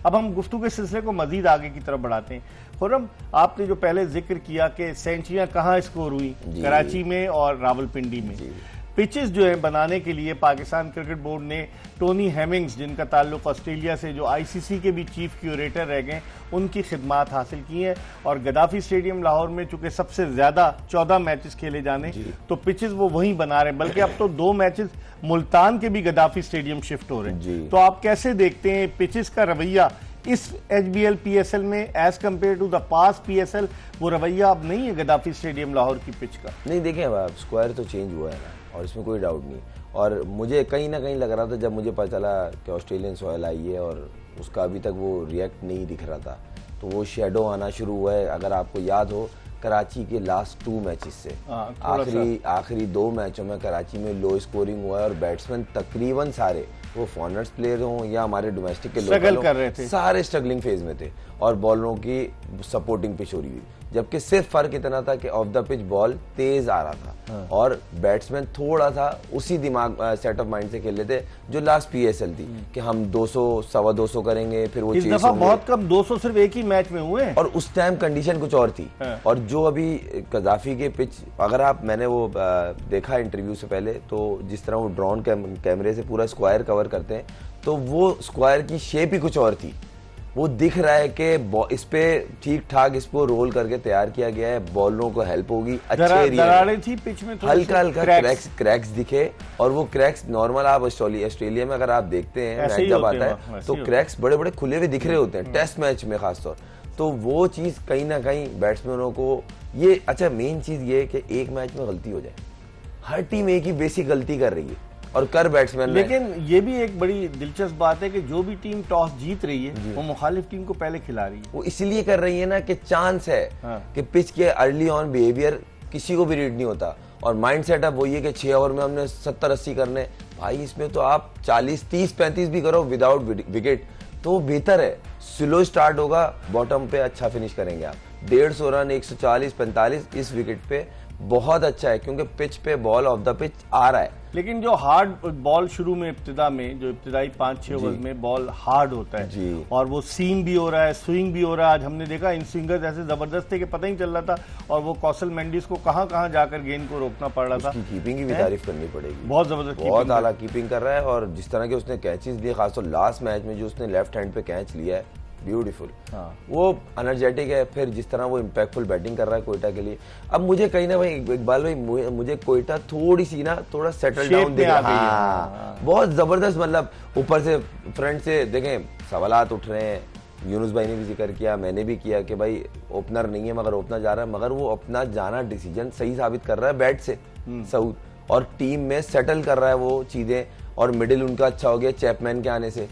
अब हम गुफ्तगू के सिलसिले को मजीद आगे की तरफ बढ़ाते हैं। खुर्रम, आपने जो पहले जिक्र किया कि सेंचुरियां कहाँ स्कोर हुई, कराची में और रावलपिंडी में। पिचेस जो है बनाने के लिए पाकिस्तान क्रिकेट बोर्ड ने टोनी हेमिंग्स, जिनका ताल्लुक ऑस्ट्रेलिया से, जो आईसीसी के भी चीफ क्यूरेटर रह गए, उनकी खिदमात हासिल की हैं। और गद्दाफी स्टेडियम लाहौर में चूंकि सबसे ज्यादा 14 मैचेस खेले जाने, तो पिचेस वो वहीं बना रहे हैं, बल्कि अब तो 2 मैचेस मुल्तान के भी गद्दाफी स्टेडियम शिफ्ट हो रहे हैं। तो आप कैसे देखते हैं पिचेस का रवैया इस HBL PSL में as compare to the past PSL? वो रवैया अब नहीं है गद्दाफी स्टेडियम लाहौर की पिच का? नहीं, देखें अब स्क्वायर तो चेंज हुआ है ना, और इसमें कोई डाउट नहीं। और मुझे कहीं ना कहीं लग रहा था, जब मुझे पता चला कि ऑस्ट्रेलियन सॉयल आई है और उसका अभी तक वो रिएक्ट नहीं दिख रहा था, तो वो शेडो आना शुरू हुआ है। अगर आपको याद हो, कराची के लास्ट 2 मैचेस से आखिरी 2 मैचों में कराची में लो स्कोरिंग हुआ है, और बैट्समैन तकरीबन सारे, वो फॉरेनर्स प्लेयर हों या हमारे डोमेस्टिक के लोकल कर रहे थे, सारे स्ट्रगलिंग फेज में थे, और बॉलरों की सपोर्टिंग पिच हो रही थी। जबकि सिर्फ फर्क इतना था कि ऑफ द पिच बॉल तेज आ रहा था, और बैट्समैन थोड़ा सा उसी दिमाग सेट ऑफ माइंड से खेल लेते जो लास्ट PSL थी कि हम 200 सवा 200 करेंगे, फिर वो इस दफा बहुत कम 200 सिर्फ एक ही मैच में हुए, और उस टाइम कंडीशन कुछ और थी। और जो अभी गद्दाफी के पिच, अगर आप, मैंने वो देखा इंटरव्यू से पहले, तो जिस तरह वो ड्रोन कैमरे से पूरा स्क्वायर कवर करते हैं, तो वो स्क्वायर की शेप ही कुछ और थी। वो दिख रहा है कि इस पे ठीक ठाक इसको रोल करके तैयार किया गया है, बॉलरों को हेल्प होगी, अच्छे दरारें थी पिच में, हल्का हल्का क्रैक्स दिखे, और वो क्रैक्स नॉर्मल आप ऑस्ट्रेलिया में अगर आप देखते हैं मैच जब आता है, तो क्रैक्स बड़े बड़े खुले हुए दिख रहे होते हैं टेस्ट मैच में खासतौर। तो वो चीज कहीं ना कहीं बैट्समैनों को ये, अच्छा मेन चीज ये है कि एक मैच में गलती हो जाए, हर टीम एक ही बेसिक गलती कर रही है और कर बैट्समैन। लेकिन ये भी एक बड़ी दिलचस्प बात है कि जो भी टीम टॉस जीत रही है वो मुखालिफ टीम को पहले खिला रही है। वो इसलिए कर रही है ना कि चांस है कि पिच के अर्ली ऑन बिहेवियर किसी को भी रीड नहीं होता, और माइंड सेटअप वही है कि 6 ओवर में हमने 70-80 करने। भाई इसमें तो आप 40, 30, 35 भी करो विदाउट विकेट तो बेहतर है। स्लो स्टार्ट होगा, बॉटम पे अच्छा फिनिश करेंगे आप। 150 रन 140-45 इस विकेट पे बहुत अच्छा है, क्योंकि पिच पे बॉल ऑफ द पिच आ रहा है। लेकिन जो हार्ड बॉल शुरू में इब्तिदा में, जो इब्तिदाई 5-6 ओवर में बॉल हार्ड होता है, और वो सीम भी हो रहा है, स्विंग भी हो रहा है। आज हमने देखा इन स्विंगर्स ऐसे जबरदस्त थे कि पता ही चल रहा था, और वो कौशल मेंडिस को कहां कहां जाकर गेंद को रोकना पड़ रहा था। कीपिंग की भी तारीफ करनी पड़ेगी, बहुत जबरदस्त, बहुत आला कीपिंग कर रहा है। और जिस तरह के उसने कैचेस दिए, खासतौर लास्ट मैच में जो उसने लेफ्ट हैंड पे कैच लिया है, ब्यूटीफुल। वो एनर्जेटिक है। फिर जिस तरह वो इम्पैक्टफुल बैटिंग कर रहा है कोयटा के लिए। अब मुझे कहीं ना भाई इकबाल भाई, मुझे कोयटा थोड़ी सी ना थोड़ा सेटल डाउन दिख रहा है, बहुत जबरदस्त। मतलब ऊपर से फ्रंट से देखें सवालात उठ रहे हैं, यूनुस भाई ने भी जिक्र किया, मैंने भी किया कि भाई ओपनर नहीं है मगर ओपनर जा रहा है, मगर वो अपना जाना डिसीजन सही साबित कर रहा है बैट से सऊद, और टीम में सेटल कर रहा है वो चीजें, और मिडिल उनका अच्छा हो गया चैपमैन के आने से।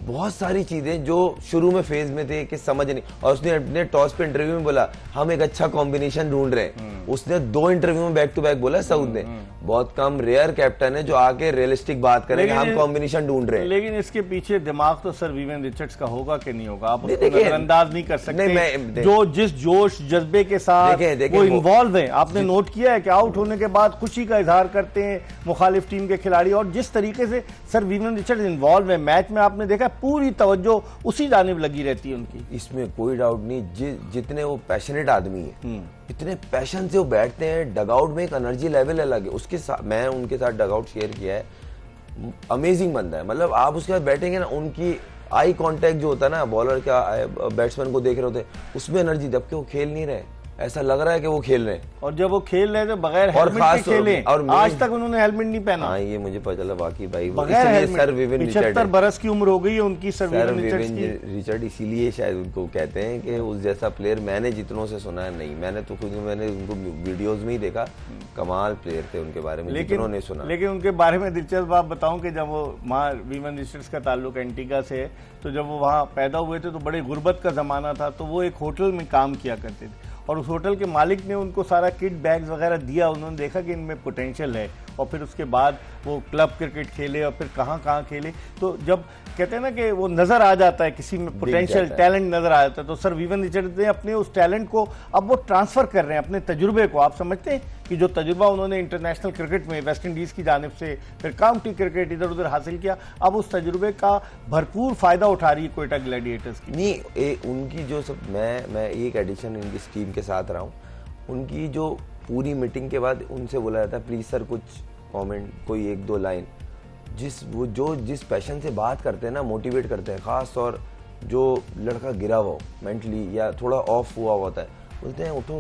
बहुत सारी चीजें जो शुरू में फेज में थे कि समझ नहीं, और उसने अपने टॉस पे इंटरव्यू में बोला हम एक अच्छा कॉम्बिनेशन ढूंढ रहे हैं। उसने 2 इंटरव्यू में बैक टू बैक बोला सऊद ने। बहुत कम रेयर कैप्टन है जो आके रियलिस्टिक बात करेंगे, हम कॉम्बिनेशन ढूंढ रहे हैं। लेकिन इसके पीछे दिमाग तो सर वीवन रिचर्ड्स का होगा कि नहीं होगा, आप उसको नजरअंदाज नहीं कर सकते। जो जिस जोश जज्बे के साथ वो इन्वॉल्व है, आपने नोट किया है कि आउट होने के बाद खुशी का इजहार करते हैं मुखालिफ टीम के खिलाड़ी, और जिस तरीके से सर वीवन रिचर्ड्स इन्वॉल्व है मैच में, आपने देखा पूरी तवज्जो उसी जानिब लगी रहती है उनकी। इसमें कोई डाउट नहीं, जितने वो पैशनेट आदमी है, इतने पैशन से वो बैठते हैं, डगआउट में एक एनर्जी लेवल अलग है। उसके साथ मैं उनके साथ डगआउट शेयर किया है, अमेजिंग बंदा है। मतलब आप उसके साथ बैठेंगे ना, उनकी आई कांटेक्ट जो होता है ना, बॉलर का बैट्समैन को देख रहे होते हैं, उसमें एनर्जी, जबकि वो खेल नहीं रहे, ऐसा लग रहा है कि वो खेल रहे हैं। और जब वो खेल रहे थे बगैर हेलमेट के खेले, और आज तक उन्होंने हेलमेट नहीं पहना। हाँ, ये मुझे पता चला वाकई भाई, सर विविन 75 बरस की उम्र हो गई है उनकी, सर विविन रिचर्ड। इसीलिए शायद उनको कहते हैं कि उस जैसा प्लेयर मैंने जितनों से सुना है नहीं, मैंने तो खुद मैंने उनको वीडियोज में ही देखा, कमाल प्लेयर थे उनके बारे में जितनों ने सुना। लेकिन उनके बारे में दिलचस्प बात बताऊं कि जब वो वहाँ विविन रिचर्ड्स का ताल्लुक एंटीगा से है, तो जब वो वहाँ पैदा हुए थे तो बड़े गुर्बत का जमाना था, तो वो एक होटल में काम किया करते थे, और उस होटल के मालिक ने उनको सारा किट बैग्स वगैरह दिया। उन्होंने देखा कि इनमें पोटेंशियल है, और फिर उसके बाद वो क्लब क्रिकेट खेले और फिर कहाँ कहाँ खेले। तो जब कहते हैं ना कि वो नजर आ जाता है, किसी में पोटेंशियल टैलेंट नजर आ जाता है, तो सर विवन रिचर्ड्स ने अपने उस टैलेंट को अब वो ट्रांसफर कर रहे हैं, अपने तजुर्बे को। आप समझते हैं कि जो तजुर्बा उन्होंने इंटरनेशनल क्रिकेट में वेस्ट इंडीज की जानिब से, फिर काउंटी क्रिकेट इधर उधर हासिल किया, अब उस तजुर्बे का भरपूर फायदा उठा रही है क्वेटा ग्लैडिएटर्स की। नहीं, उनकी जो सब मैं एक एडिशन इनकी टीम के साथ रहा हूँ, उनकी जो पूरी मीटिंग के बाद उनसे बोला जाता है प्लीज सर कुछ कमेंट, कोई एक दो लाइन, जिस पैशन से बात करते हैं ना, मोटिवेट करते हैं, खास और जो लड़का गिरा हुआ हो मेंटली या थोड़ा ऑफ हुआ होता है, बोलते हैं उठो,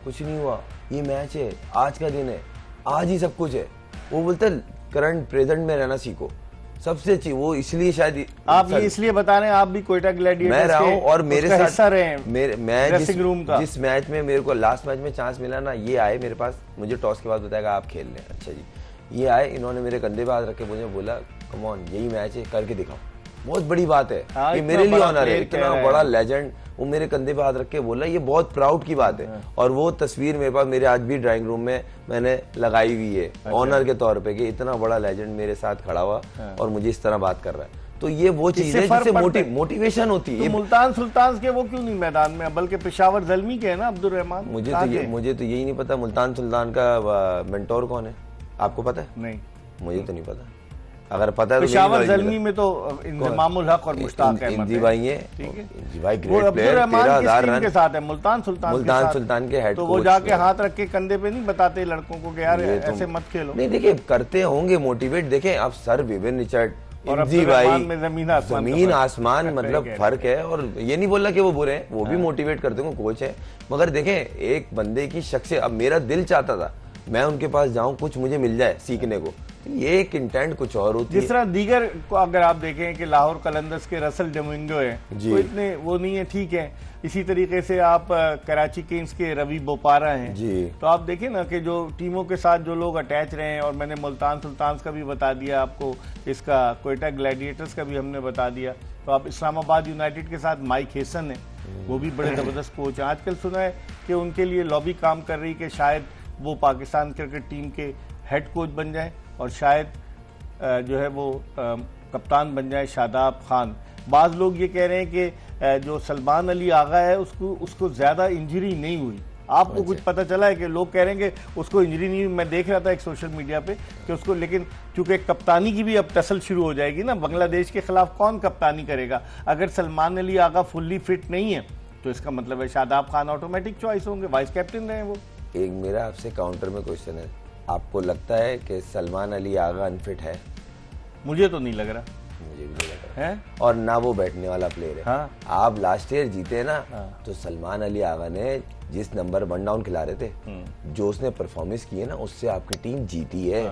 कुछ नहीं हुआ, ये मैच है, आज का दिन है, आज ही सब कुछ है। वो बोलते हैं करंट प्रेजेंट में रहना सीखो, सबसे अच्छी वो। इसलिए शायद आप ये इसलिए बता रहे हैं आप भी क्वेटा ग्लैडिएटर्स मैं रहा हूँ और मेरे साथ हिस्सा रहे हैं। मैं जिस मैच में मेरे को लास्ट मैच में चांस मिला ना, ये आए मेरे पास, मुझे टॉस के बाद बताया आप खेल लें। अच्छा जी, ये आए, इन्होंने मेरे कंधे पे हाथ रख के मुझे बोला कम ऑन, यही मैच है, करके दिखाओ। बहुत बड़ी बात है, ये मेरे लिए ऑनर है, इतना बड़ा लेजेंड वो मेरे कंधे पे हाथ रख के बोला, ये बहुत प्राउड की बात है। और वो तस्वीर मेरे पास, मेरे आज भी ड्राइंग रूम में मैंने लगाई हुई है ऑनर के तौर पे कि इतना बड़ा लेजेंड मेरे साथ खड़ा हुआ और मुझे इस तरह बात कर रहा है। तो ये वो चीज है जिससे मोटिवेशन होती है। मुल्तान सुल्तान के वो क्यों नहीं मैदान में, बल्कि पेशावर जल्मी के है ना अब्दुल रहमान। मुझे तो यही नहीं पता मुल्तान सुल्तान का मेंटोर कौन है, आपको पता है? नहीं, मुझे तो नहीं पता। अगर पता है तो पेशावर जल्मी में तो इंजमामुल हक और मुश्ताक अहमद इंजी भाई है, ठीक है, इंजी भाई ग्रेट प्लेयर, 13,000 रन के साथ है। मुल्तान सुल्तान के हेड तो वो जाके हाथ रख के कंधे पे नहीं बताते लड़कों को कि यार ऐसे मत खेलो। नहीं देखिए, करते होंगे मोटिवेट। देखें अब सर विवन रिचर्ड और इंजी भाई में जमीन आसमान मतलब फर्क है। और ये नहीं बोल रहा कि वो बुरे हैं, वो भी मोटिवेट करते होंगे, कोच है। मगर देखें एक बंदे की शख्सियत, अब मेरा दिल चाहता था मैं उनके पास जाऊं, कुछ मुझे मिल जाए सीखने को, ये एक इंटेंट कुछ और होती है। जिस तरह दीगर को अगर आप देखें कि लाहौर कलंदर्स के रसल डोमिंगो है, तो इतने वो नहीं है, ठीक है। इसी तरीके से आप कराची किंग्स के रवि बोपारा हैं जी। तो आप देखें ना कि जो टीमों के साथ जो लोग अटैच रहे हैं, और मैंने मुल्तान सुल्तान का भी बता दिया आपको, इसका क्वेटा ग्लैडिएटर्स का भी हमने बता दिया। तो आप इस्लामाबाद यूनाइटेड के साथ माइक हेसन है, वो भी बड़े जबरदस्त कोच हैं। आजकल सुना है कि उनके लिए लॉबी काम कर रही कि शायद वो पाकिस्तान क्रिकेट टीम के हेड कोच बन जाए और शायद जो है वो कप्तान बन जाए शादाब खान। बाज़ लोग ये कह रहे हैं कि जो सलमान अली आगा है उसको ज़्यादा इंजरी नहीं हुई। आपको कुछ पता चला है कि लोग कह रहे हैं कि उसको इंजरी नहीं हुई? मैं देख रहा था एक सोशल मीडिया पे कि उसको, लेकिन चूंकि कप्तानी की भी अब तसल शुरू हो जाएगी ना, बांग्लादेश के खिलाफ कौन कप्तानी करेगा? अगर सलमान अली आगा फुल्ली फिट नहीं है तो इसका मतलब है शादाब खान ऑटोमेटिक चॉइस होंगे, वाइस कैप्टन रहे वो। एक मेरा आपसे काउंटर में क्वेश्चन है, आपको लगता है कि सलमान अली आगा अनफिट है? मुझे तो नहीं लग रहा। मुझे भी नहीं लग रहा है, और ना वो बैठने वाला प्लेयर है। हाँ? आप लास्ट ईयर जीते ना, तो सलमान अली आगा ने जिस नंबर 1 डाउन खिला रहे थे, जो उसने परफॉर्मेंस की है ना, उससे आपकी टीम जीती है।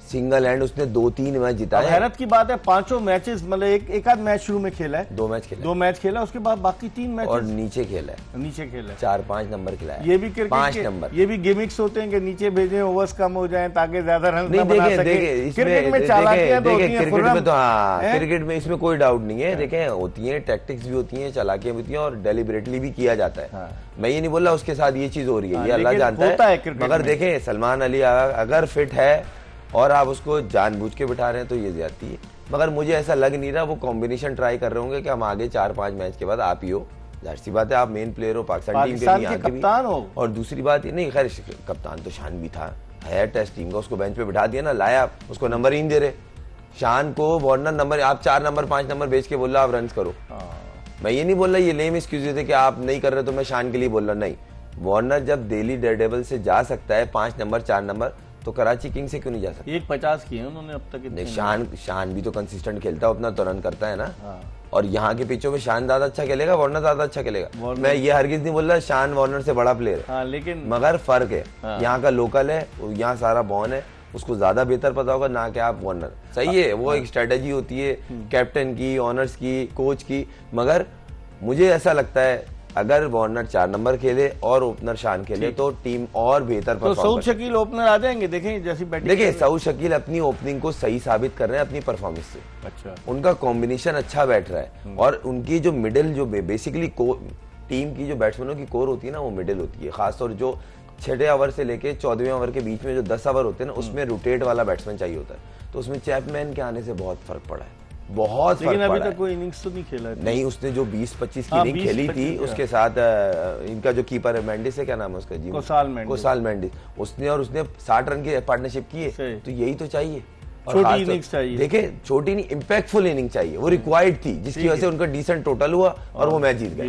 सिंगल हैंड उसने 2-3 मैच जिताए। हैरत की बात है, 5 मैचेस, मतलब एक आध मैच शुरू में खेला है, 2 मैच खेला, उसके बाद बाकी 3 मैच और नीचे खेला है 4-5 नंबर खिलाया। ये भी क्रिकेट 5 नंबर, ये भी गिमिक्स होते हैं कि नीचे भेजें, ओवर्स कम हो जाएं ताकि ज्यादा रन नहीं बना सके। क्रिकेट में चालाकियां तो होती हैं, क्रिकेट में तो हाँ, क्रिकेट में इसमें कोई डाउट नहीं है। देखें होती है, टैक्टिक्स भी होती है, चालाकियां भी होती हैं, और डेलिबरेटली भी किया जाता है। मैं ये नहीं बोल रहा उसके साथ ये चीज हो रही है, ये अल्लाह जानता है। मगर देखें सलमान अली अगर फिट है और आप उसको जानबूझ के बिठा रहे हैं तो ये ज्यादती है। मगर मुझे ऐसा लग नहीं रहा, वो कॉम्बिनेशन ट्राई कर रहे होंगे कि हम आगे 4-5 मैच के बाद आप ही हो। जाहिर सी बात है, आप मेन प्लेयर हो, पाकिस्तान टीम के लिए कप्तान हो। और दूसरी बात ये नहीं, खैर कप्तान तो शान भी था, है टेस्ट टीम का, उसको बेंच पे बिठा दिया ना, लाया, उसको नंबर ही नहीं दे रहे। शान को वार्नर नंबर, आप 4 नंबर 5 नंबर बेच के बोल रहा आप रन करो। मैं ये नहीं बोल रहा ये लेम एक्सक्यूज थे कि आप नहीं कर रहे तो मैं शान के लिए बोल रहा, नहीं। वार्नर जब दिल्ली डेयरडेविल से जा सकता है 5 नंबर 4 नंबर, तो कराची किंग से क्यों नहीं जा सकता? 150 किए उन्होंने अब तक। शान भी तो कंसिस्टेंट खेलता है, अपना तो रन करता है ना। और यहाँ के पिचों में शान ज्यादा अच्छा खेलेगा, वार्नर ज्यादा अच्छा खेलेगा। मैं ये हरगिज नहीं बोल रहा शान वार्नर से बड़ा प्लेयर है, लेकिन मगर फर्क है। यहाँ का लोकल है, यहाँ सारा बॉन है, उसको ज्यादा बेहतर पता होगा ना कि आप वार्नर। सही है, वो एक स्ट्रेटेजी होती है कैप्टन की, ऑनर्स की, कोच की। मगर मुझे ऐसा लगता है अगर वार्नर 4 नंबर खेले और ओपनर शान खेले तो टीम और बेहतर परफॉर्म तो सऊद शकील ओपनर आ जाएंगे। देखें जैसी बैटिंग, देखिए सऊद शकील अपनी ओपनिंग को सही साबित कर रहे हैं अपनी परफॉर्मेंस से। अच्छा, उनका कॉम्बिनेशन अच्छा बैठ रहा है। और उनकी जो मिडिल, जो बेसिकली टीम की जो बैट्समैनों की कोर होती है ना, वो मिडिल होती है। खासतौर जो 6वें ओवर से लेके 14वें ओवर के बीच में जो 10 ओवर होते हैं ना, उसमें रोटेट वाला बैट्समैन चाहिए होता है। तो उसमें चैपमैन के आने से बहुत फर्क पड़ा है, बहुत फर्क पड़ा है। लेकिन अभी तक कोई इनिंग्स तो नहीं खेला है। नहीं, उसने जो 20-25 की इनिंग खेली थी उसके साथ इनका जो कीपर है मेंडिस है, क्या नाम है उसका जी, कोसाल मेंडिस, उसने 60 रन की पार्टनरशिप की है। तो यही तो चाहिए, छोटी इनिंग्स चाहिए। देखिए छोटी नहीं, इंपैक्टफुल इनिंग चाहिए, वो रिक्वायर्ड थी, जिसकी वजह से उनका डिसेंट टोटल हुआ और वो मैच जीत गए।